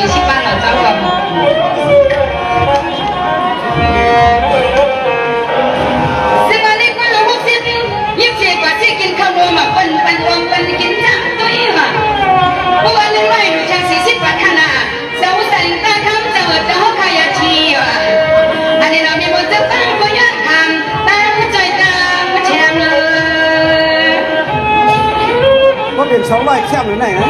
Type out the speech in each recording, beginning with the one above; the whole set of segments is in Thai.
40 บาทเหรอเจ้าก่อนสิบวันนี้ก็60ยิ่งเสียกว่าที่กินข้าวโพดมาเป็นกินจ้าตัวเองอ่ะเพราะว่าเรื่องไรดูช่าง40 บาทขนาดเจ้าใส่ตาคำเจ้าขายาชีอ่ะอันนี้เรามีบทจะตั้งก็ยากทำตั้งใจตามแชมป์เลยก็เด็ก200แคบหรือไหนนะ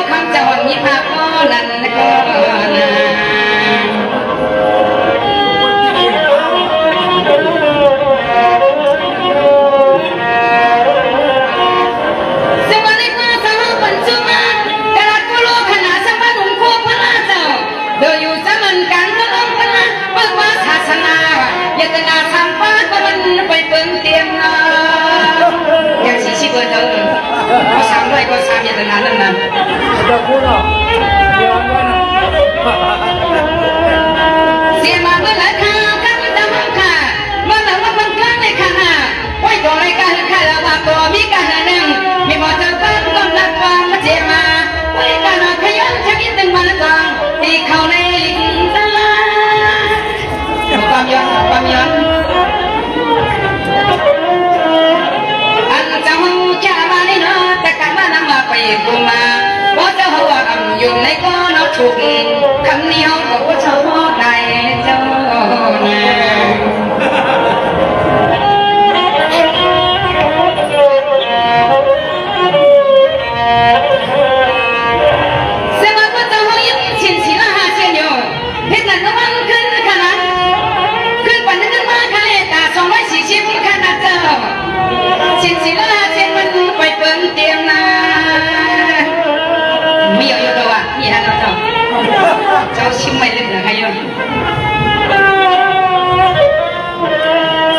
คำจะหอนมีภาพก็นั่นก็นะสวัสดีค่ะสาวปัญจุมากระกุโลขนาสมบัติหุ่นคู่พระเจ้าโดยอยู่สมันกันก็ลงพระเปิดว่าศาสนายตนาทำป้าก็มันไปเปิงเตียงนะอย่างชีชิบเดิมก็สามร้อยก็สามยตนานั่นนะ จะพูดหรอเดี๋ยวก่อนนะ เสียมาเมื่อไหร่ค่ะกันตามค่ะเมื่อไหร่ว่ามันกลางในขณะไว้ตัวไรกันค่ะแล้วว่าตัวมีกันหนึ่งมีหมอเจ้าบ้านก็นักความมาเจมาไว้กันขยันชักอินตึงมันกองที่เขาในลิงตาความย้อนอันจะหูชาบ้านนี่เนาะแต่การบ้านนำมาไปกูมาเพราะเจ้าหัวอ่ำอยู่ในก้อนถูกคำนี้เขาก็ว่าเจ้าได้เจ้าเสียมาก็เจ้าหัวยิ้มชินชิลาหาเชียนอยู่เห็นนั่นก็มันขึ้นขนาดขึ้นปั่นขึ้นมาค่ะตา240ขนาดเจ้าชินชิลาเชียนมันไปเปิงเตียงนามีอยู่ตัวมีฮะเจ้าชิมไม่ลึกนะใครอยู่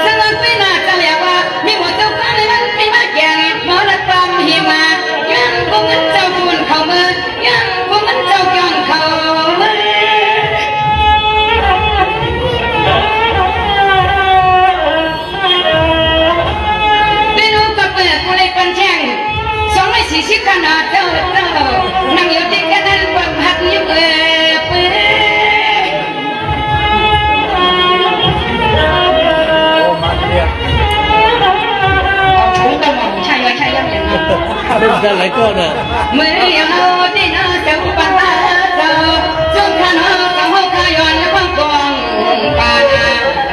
สลับไปหน้าเจ้าอย่าว่ามีหมดเจ้าฟ้าเลยมันไม่มาแก่หมอนัดความหิมายังคงเงินเจ้าบุญเข้ามือยังคงเงินเจ้าย้อนเข้ามือได้รู้ก็เปิดกูเลยปันแช่ง240ขนาดเจ้านั่งอยู่ติดกันนั้นบังหักอยู่เปื่อยจะไหลก้อนอ่ะเมื่อเลี้ยงเอาที่น่าจะอุปตาเจ้าจงขันเอาเขาขย้อนความกองปานา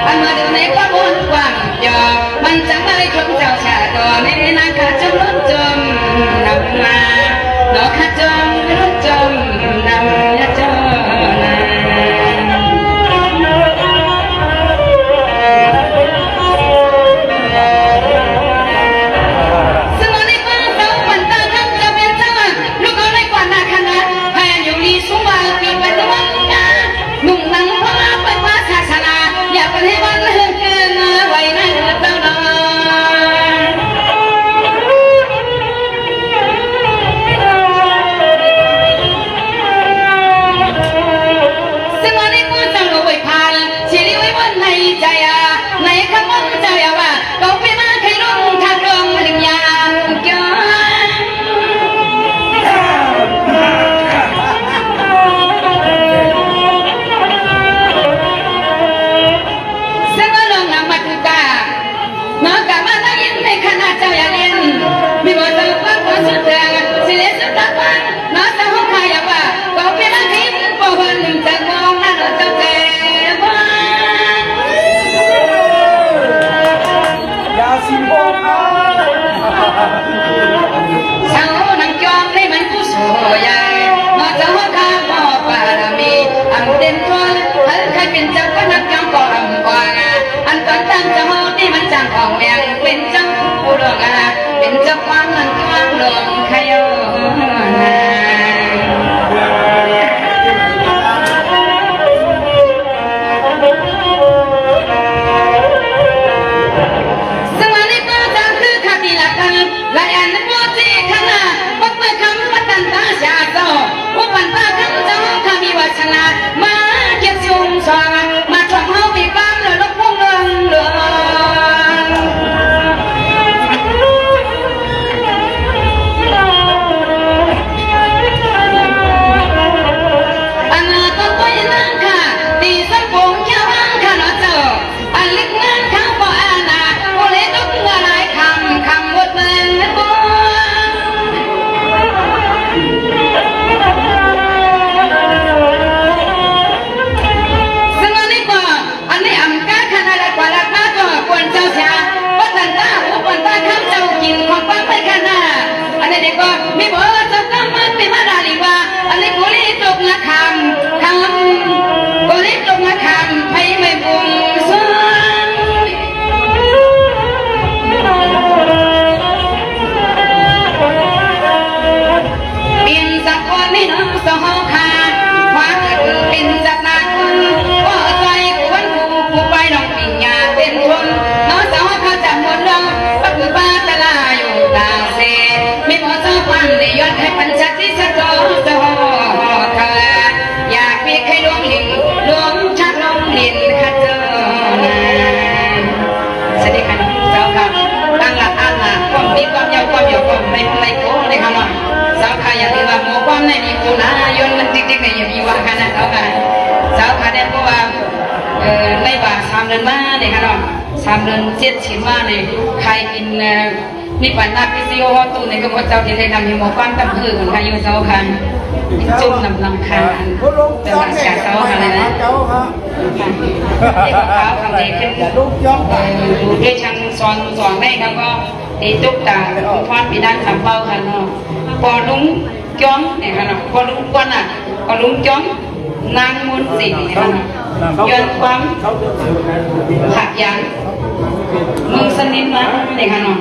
อันมาดูในความวุ่นวายยอมันจะไม่คงเจ้าชาตัวไม่ได้นางขาจมล้นจมนำมาดอกขาจมล้นจมนำยาจนาสุวรรณปีเป็นวังกาหนุ่มนังพลาไปพระศาสนาอย่าไปให้วันเฮือกเกินไว้ในเจ้าดอนซึ่งวันนี้กูจะรวยพันชีวิตไว้วันในใจในคำว่าเจ้าอย่าว่าก็ไปมาใครร้องทางร้องลิงยามเกี่ยวขณะเจ้าอย่าเล่นมีบทเจ้าฟังคนสุดแรงสิเลสุดตะวันน้องเจ้าห้องใครอย่าว่าก็เป็นอาทิตย์พอวันหนึ่งจะมองหน้าเจ้าแก่บ้านยาสีโบค่ะเช้านั่งจองให้มันผู้สวยใหญ่น้องเจ้าห้องข้าพ่อปารามีอันเด่นทนหันใครเป็นเจ้าก็นักจองก็อำวางอันตอนตั้งเจ้าห้องที่มันจังของแมงเป็นเจ้าผู้ดวงเป็นเจ้าความมันกว้างหลงขยนาสวัสดีป้าจังคือคดีละกันและอันนั้นพูดที่ข้างหน้าว่าเปิดคำว่าตันตาชาโตว่าปันตาคำเจ้าข้ามีวาสนามาเก็บชุ่มสวงมาทำเฮามีความเหลือลบพุ่งเรืองเหลือ มในมีคนยนมันติ๊กๆในยังมีว่าขนาดเขากันสาวขาเนี่ยเพราะว่าในว่า3 เดือนมาเนี่ยค่ะเนาะ3 เดือน7 ชิ้นมาเนี่ยใครกินนี่ปันนาพิซิโอฮอตูเนี่ยก็บอกเจ้าที่ได้ทำให้หมอความตั้งหื่นของใครอยู่สาวคันจุ่มลำคาญเป็นหลักการสาวคันเลยนะที่ของเขาทำดีขึ้นดูด้วยช่างสอนได้ครับก็ตีตุ๊กตาพอดปีด้านคำเป้าค่ะเนาะพอลุงจ้องเนี่ยค่ะเนาะพอลุงกวนอ่ะพอลุงจ้องนางมนสิเนี่ยค่ะเนาะย้อนความขัดยันมึงสนิทมั้ยเนี่ยค่ะเนาะ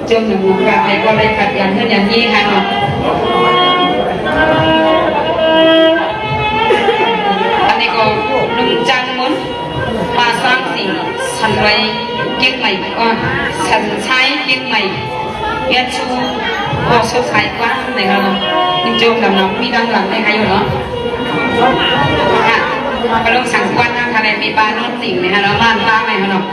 จมหนึ่งกับไอ้ก็เลยขัดยันขึ้นอย่างนี้ค่ะเนาะอันนี้ก็ลุงจังมนมาสร้างสิ่งสันไรเก่งใหม่ก็สันใช้เก่งใหม่เยชูก็สดใสกว่าเนี่ยค่ะเนาะนี่จมดำน้ำมีดังหลังเนี่ยค่ะอยู่เนาะก็ต้องสั่งกวนทางคะแนนมีปลาโน้ตสิ่งเนี่ยค่ะเนาะบ้านบ้างเนี่ยค่ะเนาะ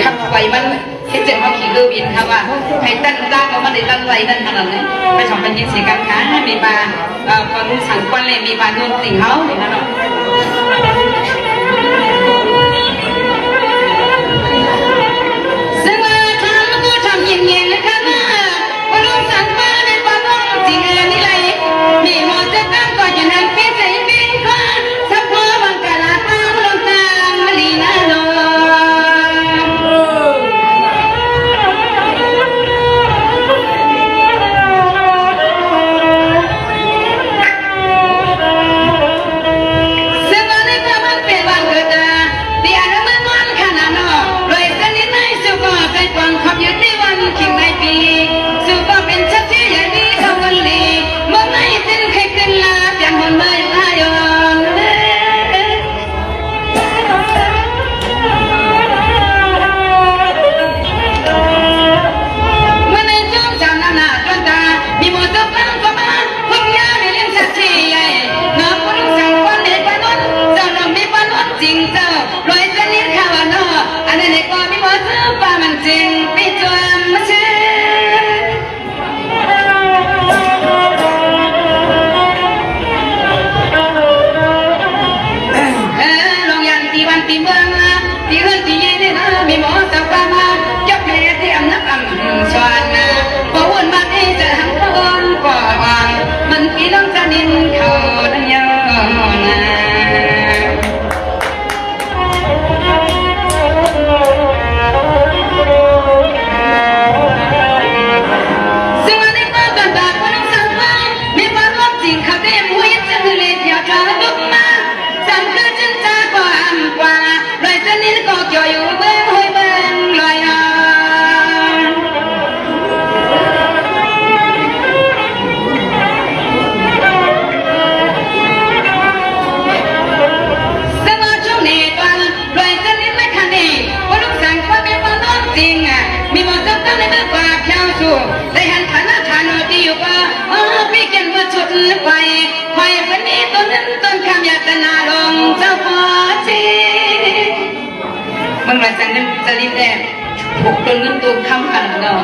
ขับไปมันเห็นเจ็บเขาขี่เรือบินครับว่าให้ตั้งตั้งก็มันได้ตั้งใจตั้งขนาดนี้ไปทำเป็นยินเสียการค้ามีปลาพอรู้สั่งกวนเลยมีปลาโน้ตสิ่งเขาเนี่ยค่ะเนาะซึ่งว่าทำก็ทำเย็นๆนะคะนะพอรู้สั่งปลาในปลาโน้ตสิ่งนี่ไรมีหมอจะตั้งก็จะนั่งเป็นใจเป็นข้าสักพอบังกะลาตั้งลงตามมะลีนาโนมันมาจากนั้นจะรีบแดงผูกตัวเงินตัวคำขันเนาะ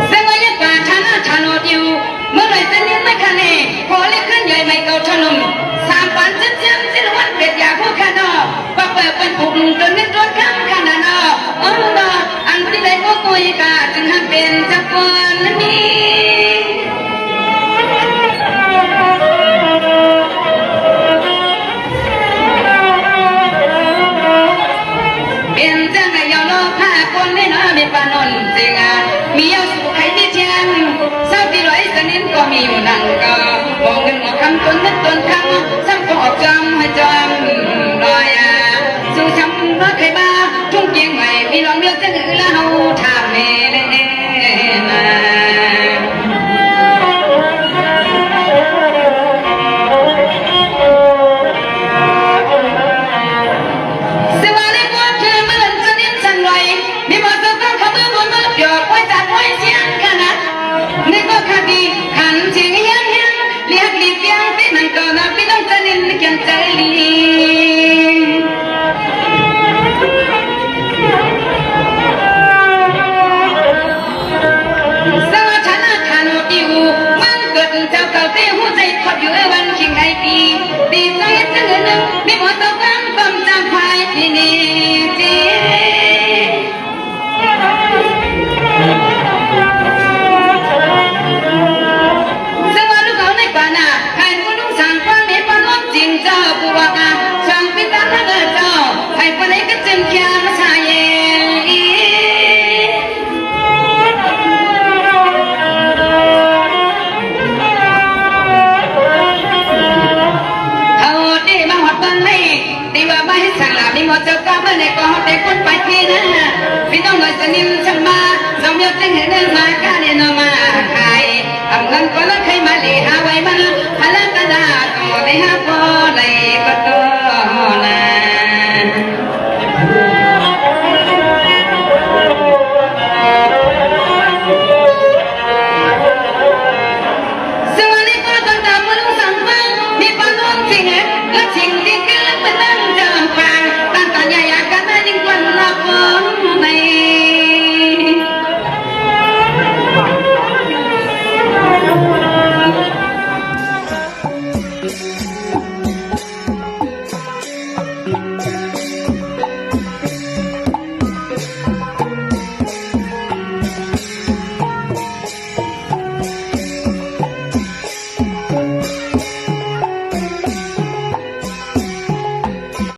เสียงว่ายังป่าชนะชนดอยู่เมื่อไรเส้นนี้ไม่คันเองพอเล็กขึ้นใหญ่ไม่เก่าชนม3 ปันเจ้าสิวันเป็ดยาพวกขันเนาะปะเปิดเป็นผูกตัวเงินตัวคำขันเนาะเนาะอันที่ได้ก็กุยกาจึงหันเป็นจักรวาลนี้เป็นจังไงยาวโลกผ้าคนได้นะมีปานนเจงามีเอาสุขใครที่เชียงเศร้าที่ร้อยสนิทก็มีอยู่นั่งก็มองเงินมองคำต้นนึกต้นคำซ้ำก็ออกจำให้จำลอยสู่ช้ำรักใครบ้าทุ่งเกียงใหม่มีลองเลือกจะหือแล้วทำเมเล่นามีหมดตัวต้องขมือบนมือเปียกไว้จัดไว้สิ อยู่วันคิงไอปีตีใจจังเงินมีหมดตัวความความจำภายที่นี่จีซึ่งว่าลูกเขาในป่านาใครผู้นุ่งสั่งความมีความร่วมจริงเจ้าผู้ว่าการสั่งพิจารณาเจ้าให้คนไหนก็จึงแค่มาชายเย็นตีว่าไม่ให้สั่งลามีหมดเจ้าก้าวเมื่อในกองเด็กคนไปพี่นะพี่ต้องหน่อยสนิมฉันมาสองเดียวจึงเห็นเดินมาการเดินมาขายทำเงินก็แล้วใครมาเลี้ยหาไว้มันพลังกระดาษต่อได้หาพอในประตู